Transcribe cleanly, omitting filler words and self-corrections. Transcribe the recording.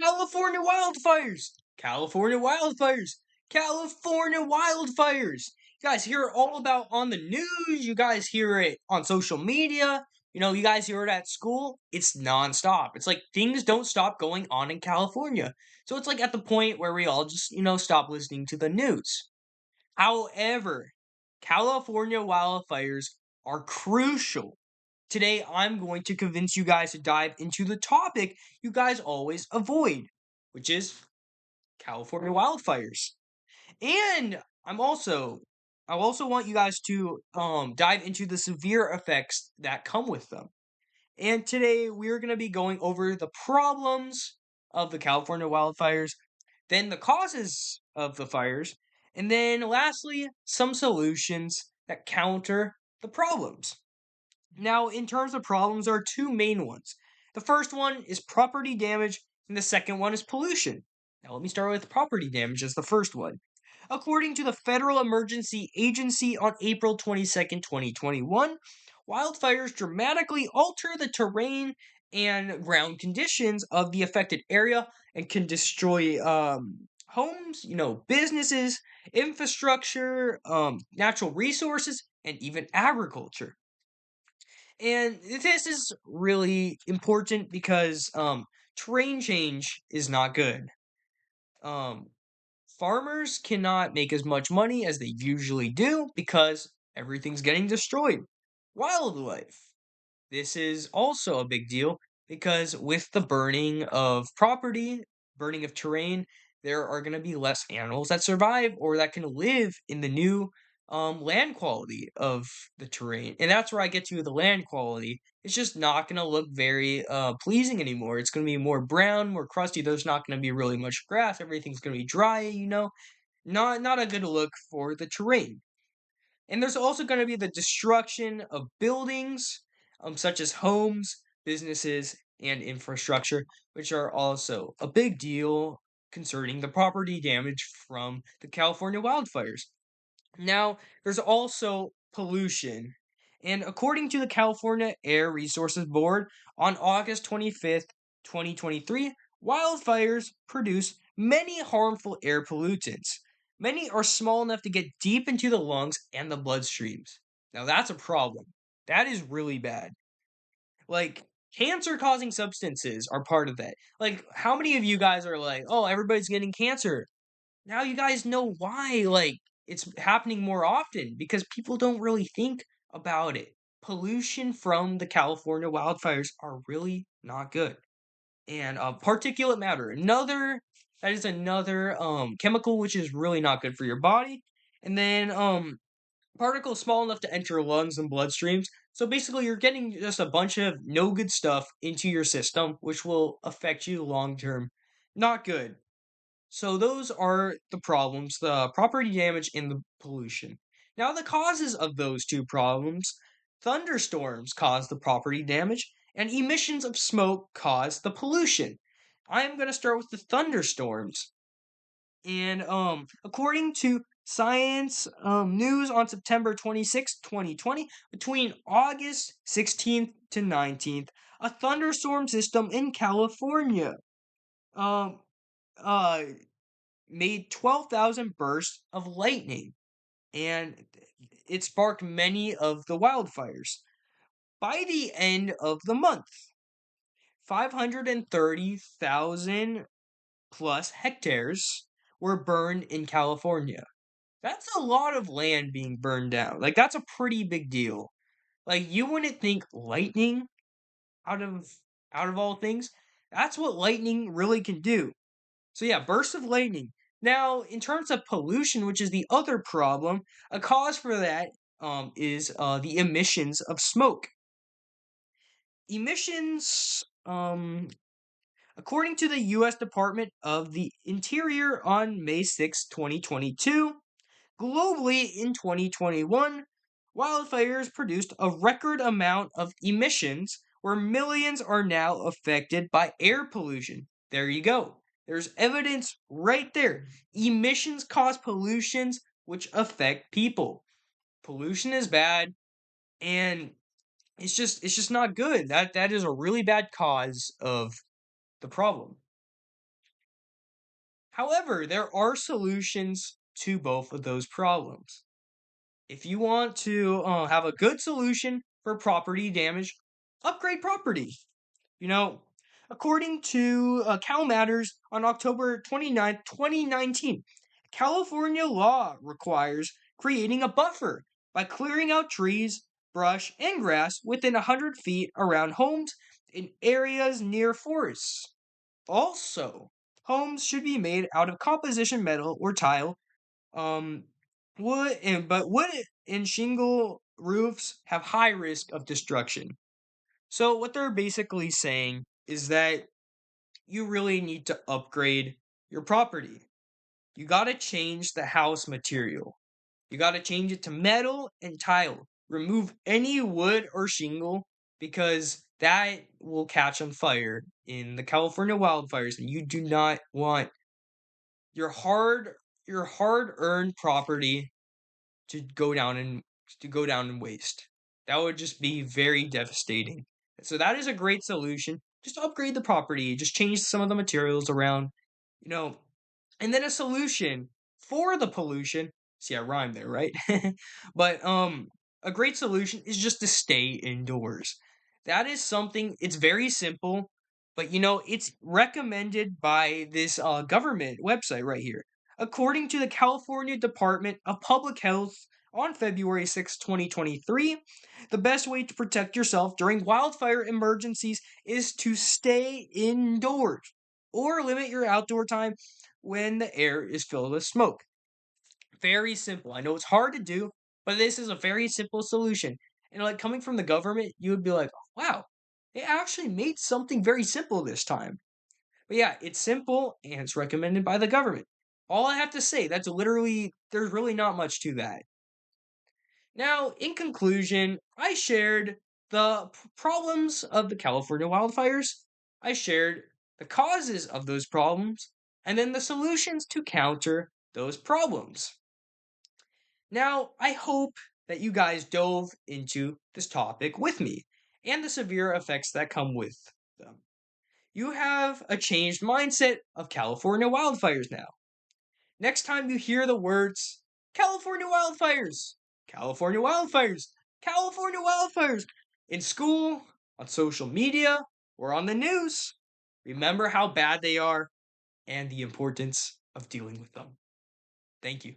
California wildfires! California wildfires! California wildfires! You guys hear it all about on the news. You guys hear it on social media. You guys hear it at school. It's nonstop. It's like things don't stop going on in California. So it's like at the point where we all just, stop listening to the news. However, California wildfires are crucial. Today, I'm going to convince you guys to dive into the topic you guys always avoid, which is California wildfires. And I also want you guys to dive into the severe effects that come with them. And today we're going to be going over the problems of the California wildfires, then the causes of the fires, and then lastly, some solutions that counter the problems. Now, in terms of problems, there are two main ones. The first one is property damage, and the second one is pollution. Now, let me start with property damage as the first one. According to the Federal Emergency Agency on April 22nd, 2021, wildfires dramatically alter the terrain and ground conditions of the affected area and can destroy homes, businesses, infrastructure, natural resources, and even agriculture. And this is really important because terrain change is not good. Um, Farmers cannot make as much money as they usually do because everything's getting destroyed. Wildlife. This is also a big deal because with the burning of property, burning of terrain, there are going to be less animals that survive or that can live in the new land quality of the terrain. And that's where I get to the land quality. It's just not going to look very pleasing anymore. It's going to be more brown, more crusty. There's not going to be really much grass. Everything's going to be dry, Not a good look for the terrain. And there's also going to be the destruction of buildings, such as homes, businesses, and infrastructure, which are also a big deal concerning the property damage from the California wildfires. Now, there's also pollution. And according to the California Air Resources Board, on August 25th, 2023, wildfires produce many harmful air pollutants. Many are small enough to get deep into the lungs and the bloodstreams. Now, that's a problem. That is really bad. Like, cancer causing substances are part of that. Like, how many of you guys are like, oh, everybody's getting cancer? Now you guys know why, it's happening more often because people don't really think about it. Pollution from the California wildfires are really not good. And particulate matter, another chemical which is really not good for your body. And then particles small enough to enter lungs and bloodstreams. So basically, you're getting just a bunch of no good stuff into your system, which will affect you long term. Not good. So those are the problems, the property damage and the pollution. Now the causes of those two problems, thunderstorms cause the property damage and emissions of smoke cause the pollution. I am going to start with the thunderstorms. And according to Science News on September 26, 2020, between August 16th to 19th, a thunderstorm system in California um uh made 12,000 bursts of lightning, and it sparked many of the wildfires. By the end of the month, 530,000 plus hectares were burned in California. That's a lot of land being burned down. Like, that's a pretty big deal. Like, you wouldn't think lightning out of out of all things. That's what lightning really can do. So yeah, bursts of lightning. Now, in terms of pollution, which is the other problem, a cause for that is the emissions of smoke. Emissions, according to the U.S. Department of the Interior on May 6, 2022, globally in 2021, wildfires produced a record amount of emissions where millions are now affected by air pollution. There you go. There's evidence right there. Emissions cause pollutions which affect people. Pollution is bad and it's just not good. That is a really bad cause of the problem. However, there are solutions to both of those problems. If you want to have a good solution for property damage, upgrade property. You know, according to Cal Matters on October 29th, 2019, California law requires creating a buffer by clearing out trees, brush, and grass within 100 feet around homes in areas near forests. Also, homes should be made out of composition metal or tile. Um, wood and shingle roofs have high risk of destruction. So what they're basically saying is that you really need to upgrade your property. You got to change the house material. You got to change it to metal and tile. Remove any wood or shingle because that will catch on fire in the California wildfires, and you do not want your hard your hard-earned property to go down and waste. That would just be very devastating. So that is a great solution. Just upgrade the property, just change some of the materials around, you know, and then a solution for the pollution. See, I rhymed there, right? But a great solution is just to stay indoors. That is something, it's very simple, but it's recommended by this government website right here. According to the California Department of Public Health on February 6, 2023, the best way to protect yourself during wildfire emergencies is to stay indoors or limit your outdoor time when the air is filled with smoke. Very simple. I know it's hard to do, but this is a very simple solution. And like coming from the government, you would be like, wow, they actually made something very simple this time. But yeah, it's simple and it's recommended by the government. All I have to say, there's really not much to that. Now, in conclusion, I shared the problems of the California wildfires. I shared the causes of those problems, and then the solutions to counter those problems. Now, I hope that you guys dove into this topic with me and the severe effects that come with them. You have a changed mindset of California wildfires now. Next time you hear the words California wildfires, California wildfires, California wildfires in school, on social media, or on the news, remember how bad they are and the importance of dealing with them. Thank you.